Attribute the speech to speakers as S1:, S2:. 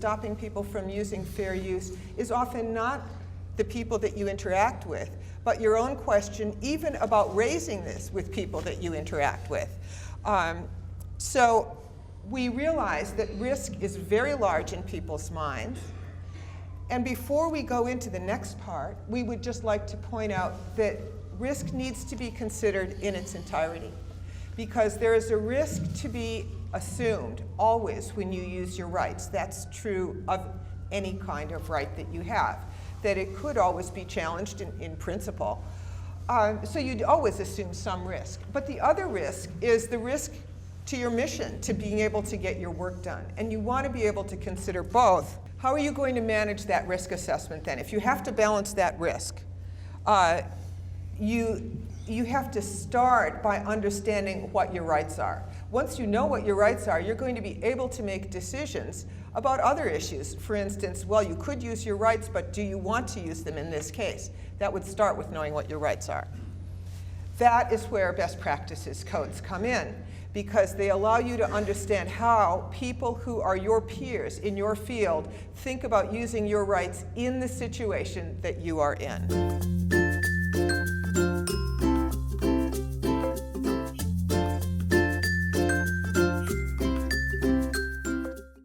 S1: stopping people from using fair use is often not the people that you interact with, but your own question even about raising this with people that you interact with. So we realize that risk is very large in people's minds. And before we go into the next part, we would just like to point out that risk needs to be considered in its entirety, because there is a risk to be assumed always when you use your rights. That's true of any kind of right that you have, that it could always be challenged in principle. So you'd always assume some risk. But the other risk is the risk to your mission, to being able to get your work done. And you want to be able to consider both. How are you going to manage that risk assessment then? If you have to balance that risk, you have to start by understanding what your rights are. Once you know what your rights are, you're going to be able to make decisions about other issues. For instance, well, you could use your rights, but do you want to use them in this case? That would start with knowing what your rights are. That is where best practices codes come in, because they allow you to understand how people who are your peers in your field think about using your rights in the situation that you are in.